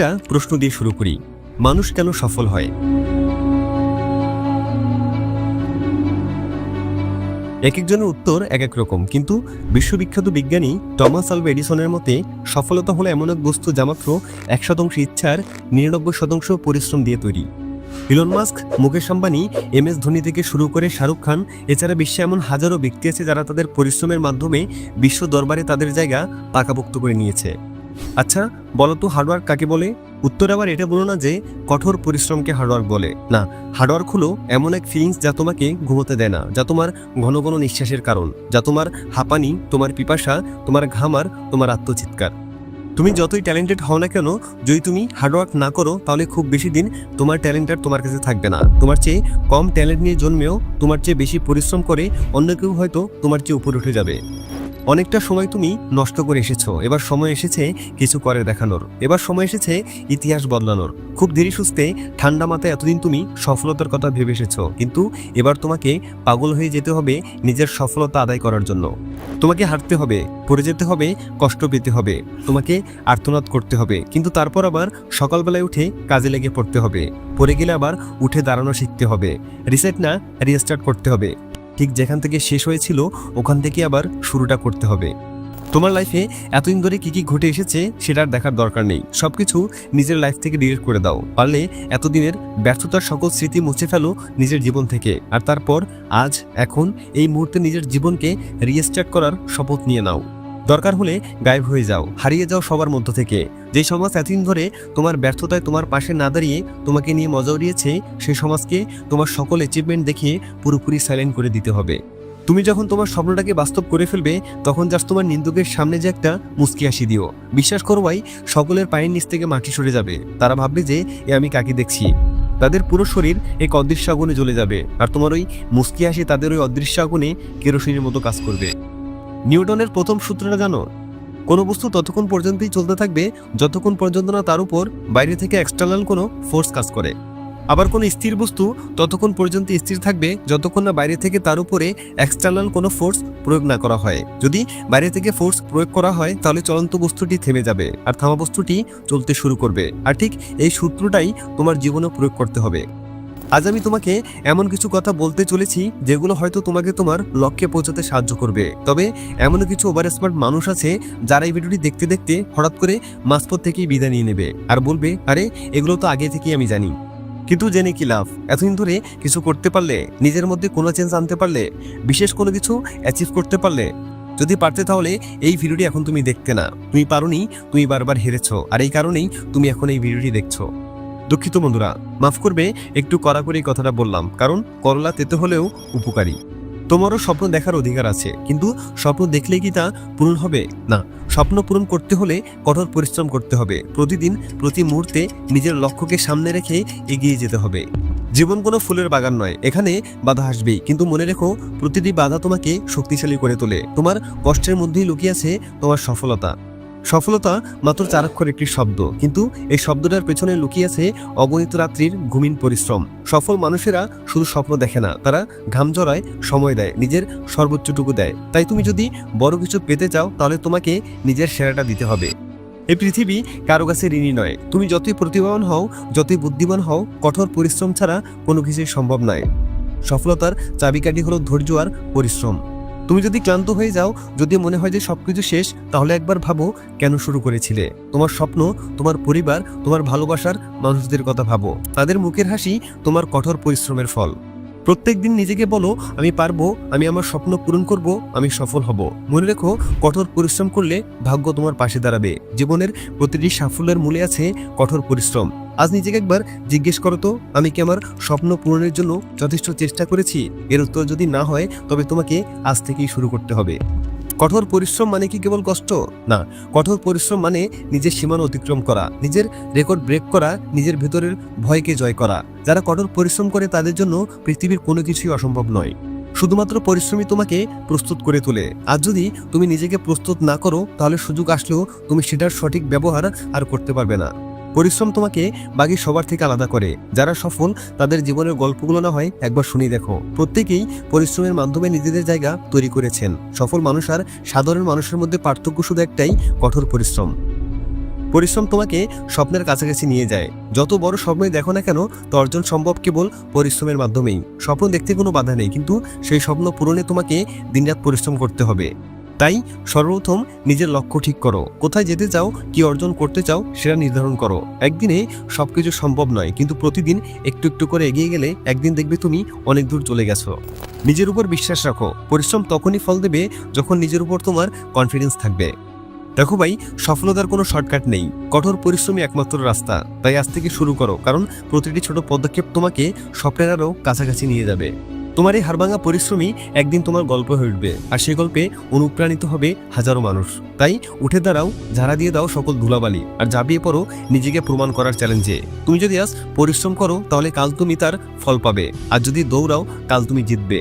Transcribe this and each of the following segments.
একটা প্রশ্ন দিয়ে শুরু করি, মানুষ কেন সফল হয়? এক একজনের উত্তর এক এক রকম, কিন্তু বিশ্ববিখ্যাত বিজ্ঞানী টমাস আলভা এডিসনের মতে সফলতা হলো এমন এক বস্তু যা মাত্র 1% ইচ্ছার 99% পরিশ্রম দিয়ে তৈরি। Elon Musk, Mukesh Ambani, MS Dhoni থেকে শুরু করে শাহরুখ খান, এছাড়া বিশ্বে এমন হাজারো ব্যক্তি আছে যারা তাদের পরিশ্রমের মাধ্যমে বিশ্ব দরবারে তাদের জায়গা পাকাপোক্ত করে নিয়েছে। আচ্ছা বলো তো, হার্ডওয়ার্ক কাকে বলে? উত্তর আবার এটা বলো না যে কঠোর পরিশ্রমকে হার্ডওয়ার্ক বলে। না, হার্ডওয়ার্ক হলো এমন এক ফিলিংস যা তোমাকে ঘুমোতে দেয় না, যা তোমার ঘন ঘন নিঃশ্বাসের কারণ, যা তোমার হাঁপানি, তোমার পিপাসা, তোমার ঘাম আর তোমার আত্মচিৎকার। তুমি যতই ট্যালেন্টেড হও না কেন, যদি তুমি হার্ডওয়ার্ক না করো তাহলে খুব বেশি দিন তোমার ট্যালেন্ট আর তোমার কাছে থাকবে না। তোমার চেয়ে কম ট্যালেন্ট নিয়ে জন্মেও তোমার চেয়ে বেশি পরিশ্রম করে অন্য কেউ হয়তো তোমার চেয়ে উপরে উঠে যাবে। অনেকটা সময় তুমি নষ্ট করে এসেছো, এবার সময় এসেছে কিছু করে দেখানোর, এবার সময় এসেছে ইতিহাস বদলানোর। খুব ধীরে সুস্থে ঠান্ডা মাথায় এতদিন তুমি সফলতার কথা ভেবে এসেছো, কিন্তু এবার তোমাকে পাগল হয়ে যেতে হবে নিজের সফলতা আদায় করার জন্য। তোমাকে হাঁটতে হবে, পড়ে যেতে হবে, কষ্ট পেতে হবে, তোমাকে আর্তনাদ করতে হবে, কিন্তু তারপর আবার সকালবেলায় উঠে কাজে লেগে পড়তে হবে। পড়ে গেলে আবার উঠে দাঁড়ানো শিখতে হবে, রিসেট না রিস্টার্ট করতে হবে। ঠিক যেখান থেকে শেষ হয়েছিল ওখান থেকে আবার শুরুটা করতে হবে। তোমার লাইফে এতদিন ধরে কি কি ঘটে এসেছে সেটার দেখার দরকার নেই, সবকিছু নিজের লাইফ থেকে ডিলিট করে দাও। পারলে এতদিনের ব্যর্থতার সকল স্মৃতি মুছে ফেলো নিজের জীবন থেকে, আর তারপর আজ, এখন, এই মুহূর্তে নিজের জীবনকে রিস্টার্ট করার শপথ নিয়ে নাও। দরকার হলে গায়েব হয়ে যাও, হারিয়ে যাও সবার মধ্য থেকে। যে সমাজ এতদিন ধরে তোমার ব্যর্থতায় তোমার পাশে না দাঁড়িয়ে তোমাকে নিয়ে মজা উড়িয়েছে, সেই সমাজকে তোমার সকল অ্যাচিভমেন্ট দেখিয়ে পুরোপুরি সাইলেন্ট করে দিতে হবে। তুমি যখন তোমার স্বপ্নটাকে বাস্তব করে ফেলবে, তখন জাস্ট তোমার নিন্দুকের সামনে যে একটা মুচকি হাসি দিও। বিশ্বাস করো ভাই, সকলের পায়ের নিচ থেকে মাটি সরে যাবে। তারা ভাববে যে এ আমি কাকে দেখছি। তাদের পুরো শরীর এক অদৃশ্য আগুনে জ্বলে যাবে, আর তোমার ওই মুচকি হাসি তাদের ওই অদৃশ্য আগুনে কেরোসিনের মতো কাজ করবে। নিউটনের প্রথম সূত্রটা জানো? কোনো বস্তু ততক্ষণ পর্যন্তই চলতে থাকবে যতক্ষণ পর্যন্ত না তার উপর বাইরে থেকে এক্সটার্নাল কোনো ফোর্স কাজ করে। আবার কোনো স্থির বস্তু ততক্ষণ পর্যন্ত স্থির থাকবে যতক্ষণ না বাইরে থেকে তার উপরে এক্সটার্নাল কোনো ফোর্স প্রয়োগ না করা হয়। যদি বাইরে থেকে ফোর্স প্রয়োগ করা হয় তাহলে চলন্ত বস্তুটি থেমে যাবে আর থামা বস্তুটি চলতে শুরু করবে। আর ঠিক এই সূত্রটাই তোমার জীবনে প্রয়োগ করতে হবে। আজ আমি তোমাকে এমন কিছু কথা বলতে চলেছি যেগুলো হয়তো তোমাকে তোমার লক্ষ্যে পৌঁছাতে সাহায্য করবে। তবে এমনও কিছু ওভার স্মার্ট মানুষ আছে যারা এই ভিডিওটি দেখতে দেখতে হঠাৎ করে মাঝপথ থেকেই বিদায় নিয়ে নেবে আর বলবে, আরে এগুলো তো আগে থেকেই আমি জানি। কিন্তু জেনে কি লাভ? এতদিন ধরে কিছু করতে পারলে, নিজের মধ্যে কোনো চেঞ্জ আনতে পারলে, বিশেষ কোনো কিছু অ্যাচিভ করতে পারলে? যদি পারতে তাহলে এই ভিডিওটি এখন তুমি দেখতে না। তুমি পারোনি, তুমি বারবার হেরেছো, আর এই কারণেই তুমি এখন এই ভিডিওটি দেখছো। দুঃখিত বন্ধুরা, মাফ করবে, একটু কড়াকড়ি কথাটা বললাম, কারণ করলা তেতো হলেও উপকারী। তোমারও স্বপ্ন দেখার অধিকার আছে, কিন্তু স্বপ্ন দেখলে কি তা পূরণ হবে? না, স্বপ্ন পূরণ করতে হলে কঠোর পরিশ্রম করতে হবে। প্রতিদিন, প্রতি মুহূর্তে নিজের লক্ষ্যকে সামনে রেখে এগিয়ে যেতে হবে। জীবন কোনো ফুলের বাগান নয়, এখানে বাধা আসবেই, কিন্তু মনে রেখো প্রতিটি বাধা তোমাকে শক্তিশালী করে তোলে। তোমার কষ্টের মধ্যেই লুকিয়ে আছে তোমার সফলতা। সফলতা মাত্র 4 অক্ষর একটি শব্দ, কিন্তু এই শব্দটার পেছনে লুকিয়ে আছে অগণিত রাত্রির ঘুমিন পরিশ্রম। সফল মানুষেরা শুধু স্বপ্ন দেখে না, তারা ঘাম ঝরায়, সময় দেয়, নিজের সর্বোচ্চটুকু দেয়। তাই তুমি যদি বড় কিছু পেতে চাও তাহলে তোমাকে নিজের সেরাটা দিতে হবে। এই পৃথিবী কারো কাছে ঋণী নয়। তুমি যতই প্রতিভাবান হও, যতই বুদ্ধিমান হও, কঠোর পরিশ্রম ছাড়া কোনো কিছুই সম্ভব নয়। সফলতার চাবিকাঠি হলো ধৈর্য আর পরিশ্রম। তুমি যদি ক্লান্ত হয়ে যাও, যদি মনে হয় যে সবকিছু শেষ, তাহলে একবার ভাবো কেন শুরু করেছিলে। তোমার স্বপ্ন, তোমার পরিবার, তোমার ভালোবাসার মানুষদের কথা ভাবো। তাদের মুখের হাসি তোমার কঠোর পরিশ্রমের ফল। প্রত্যেকদিন নিজেকে বলো, আমি পারবো, আমি আমার স্বপ্ন পূরণ করব, আমি সফল হব। মনে রেখো, কঠোর পরিশ্রম করলে ভাগ্য তোমার পাশে দাঁড়াবে। জীবনের প্রতিটি সাফল্যের মূলে আছে কঠোর পরিশ্রম। আজ নিজেকে একবার জিজ্ঞেস করো তো, আমি কি আমার স্বপ্ন পূরণের জন্য যথেষ্ট চেষ্টা করেছি? এর উত্তর যদি না হয়, তবে তোমাকে আজ থেকেই শুরু করতে হবে। কঠোর পরিশ্রম মানে কি কেবল কষ্ট? না, কঠোর পরিশ্রম মানে নিজের সীমানা অতিক্রম করা, নিজের রেকর্ড ব্রেক করা, নিজের ভেতরের ভয়কে জয় করা। যারা কঠোর পরিশ্রম করে তাদের জন্য পৃথিবীর কোনো কিছুই অসম্ভব নয়। শুধুমাত্র পরিশ্রমই তোমাকে প্রস্তুত করে তোলে। আর যদি তুমি নিজেকে প্রস্তুত না করো, তাহলে সুযোগ আসলেও তুমি সেটার সঠিক ব্যবহার আর করতে পারবে না। পরিশ্রম তোমাকে বাকি সবার থেকে আলাদা করে। যারা সফল তাদের জীবনের গল্পগুলো না হয় একবার শুনিয়ে দেখো। প্রত্যেকেই পরিশ্রমের মাধ্যমে নিজেদের জায়গা তৈরি করেছেন। সফল মানুষ আর সাধারণ মানুষের মধ্যে পার্থক্য শুধু একটাই, কঠোর পরিশ্রম। পরিশ্রম তোমাকে স্বপ্নের কাছাকাছি নিয়ে যায়। যত বড় স্বপ্নই দেখো না কেন, তা অর্জন সম্ভব কেবল পরিশ্রমের মাধ্যমেই। স্বপ্ন দেখতে কোনো বাধা নেই, কিন্তু সেই স্বপ্ন পূরণে তোমাকে দিনরাত পরিশ্রম করতে হবে। তাই সর্বপ্রথম নিজের লক্ষ্য ঠিক করো। কোথায় যেতে চাও, কি অর্জন করতে চাও, সেটা নির্ধারণ করো। একদিনে সবকিছু সম্ভব নয়, কিন্তু প্রতিদিন একটু একটু করে এগিয়ে গেলে একদিন দেখবে তুমি অনেক দূর চলে গেছো। নিজের উপর বিশ্বাস রাখো। পরিশ্রম তখনই ফল দেবে যখন নিজের উপর তোমার কনফিডেন্স থাকবে। দেখো ভাই, সফলতার কোনো শর্টকাট নেই, কঠোর পরিশ্রমই একমাত্র রাস্তা। তাই আজ থেকে শুরু করো, কারণ প্রতিটি ছোট পদক্ষেপ তোমাকে স্বপ্নের আরও কাছাকাছি নিয়ে যাবে। তোমার এই হাড়ভাঙা পরিশ্রমই একদিন তোমার গল্প হয়ে উঠবে, আর সেই গল্পে অনুপ্রাণিত হবে হাজারো মানুষ। তাই উঠে দাঁড়াও, ঝাড়া দিয়ে দাও সকল ধুলাবালি, আর ঝাঁপিয়ে পড়ো নিজেকে প্রমাণ করার চ্যালেঞ্জে। তুমি যদি আজ পরিশ্রম করো, তাহলে কাল তুমি তার ফল পাবে, আর যদি দৌড়াও, কাল তুমি জিতবে।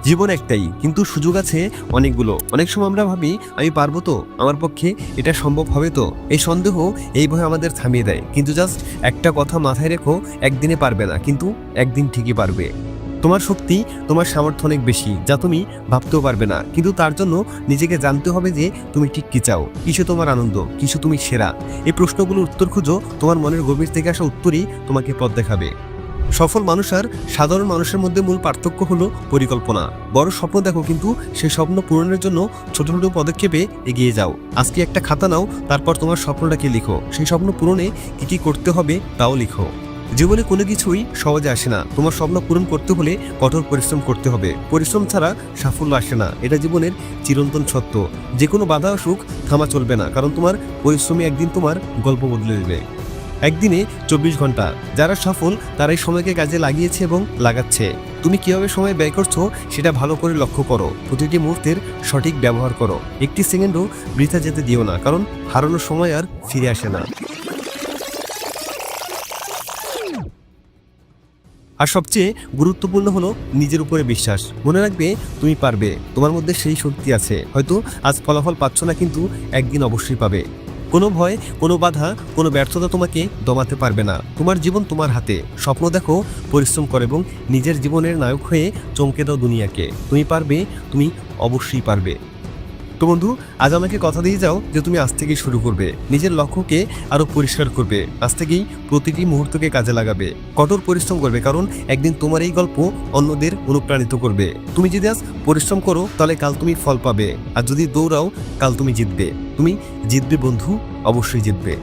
জীবন একটাই, কিন্তু সুযোগ আছে অনেকগুলো। অনেক সময় আমরা ভাবি, আমি পারবো তো, আমার পক্ষে এটা সম্ভব হবে তো। এই সন্দেহ, এই ভয় আমাদের থামিয়ে দেয়। কিন্তু জাস্ট একটা কথা মাথায় রেখো, একদিনে পারবে না, কিন্তু একদিন ঠিকই পারবে। তোমার শক্তি, তোমার সামর্থ্য অনেক বেশি, যা তুমি ভাবতেও পারবে না। কিন্তু তার জন্য নিজেকে জানতে হবে যে তুমি ঠিক কি চাও, কিসে তোমার আনন্দ, কিছু তুমি সেরা। এই প্রশ্নগুলোর উত্তর খুঁজো, তোমার মনের গভীর থেকে আসা উত্তরই তোমাকে পথ দেখাবে। সফল মানুষ আর সাধারণ মানুষের মধ্যে মূল পার্থক্য হলো পরিকল্পনা। বড় স্বপ্ন দেখো, কিন্তু সেই স্বপ্ন পূরণের জন্য ছোট ছোট পদক্ষেপে এগিয়ে যাও। আজকে একটা খাতা নাও, তারপর তোমার স্বপ্নটাকে লিখো। সেই স্বপ্ন পূরণে কি কি করতে হবে তাও লিখো। জীবনে কোনো কিছুই সহজে আসে না। তোমার স্বপ্ন পূরণ করতে হলে কঠোর পরিশ্রম করতে হবে। পরিশ্রম ছাড়া সাফল্য আসে না, এটা জীবনের চিরন্তন সত্য। যে কোনো বাধা আসুক, থামা চলবে না, কারণ তোমার পরিশ্রমই একদিন তোমার গল্প বদলে দেবে। একদিনে 24 ঘন্টা। যারা সফল তারাই সময়কে কাজে লাগিয়েছে এবং লাগাচ্ছে। তুমি কিভাবে সময় ব্যয় করছো সেটা ভালো করে লক্ষ্য করো। প্রতিটি মুহূর্তের সঠিক ব্যবহার করো। একটি সেকেন্ডও বৃথা যেতে দিও না, কারণ হারানোর সময় আর ফিরে আসে না। আর সবচেয়ে গুরুত্বপূর্ণ হলো নিজের উপরে বিশ্বাস। মনে রাখবে, তুমি পারবে। তোমার মধ্যে সেই শক্তি আছে। হয়তো আজ ফলাফল পাচ্ছ না, কিন্তু একদিন অবশ্যই পাবে। কোনো ভয়, কোনো বাধা, কোনো ব্যর্থতা তোমাকে দমাতে পারবে না। তোমার জীবন তোমার হাতে। স্বপ্ন দেখো, পরিশ্রম করো এবং নিজের জীবনের নায়ক হয়ে চমকে দাও দুনিয়াকে। তুমি পারবে, তুমি অবশ্যই পারবে। তো বন্ধু, আজ আমাকে কথা দিয়ে যাও যে তুমি আজ থেকেই শুরু করবে, নিজের লক্ষ্যকে আরো পরিষ্কার করবে। আজ থেকেই প্রতিটি মুহূর্তকে কাজে লাগাবে, কঠোর পরিশ্রম করবে, কারণ একদিন তোমার এই গল্প অন্যদের অনুপ্রাণিত করবে। তুমি যদি আজ পরিশ্রম করো, তাহলে কাল তুমি ফল পাবে, আর যদি দৌড়াও, কাল তুমি জিতবে। তুমি জিতবে বন্ধু, অবশ্যই জিতবে।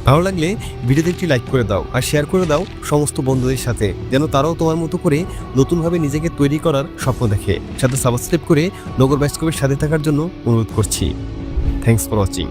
ভালো লাগলে ভিডিওতে একটি লাইক করে দাও, আর শেয়ার করে দাও সমস্ত বন্ধুদের সাথে, যেন তারাও তোমার মতো করে নতুনভাবে নিজেকে তৈরি করার স্বপ্ন দেখে। সাথে সাবস্ক্রাইব করে নগর বাস্তবের সাথে থাকার জন্য অনুরোধ করছি। Thanks for watching.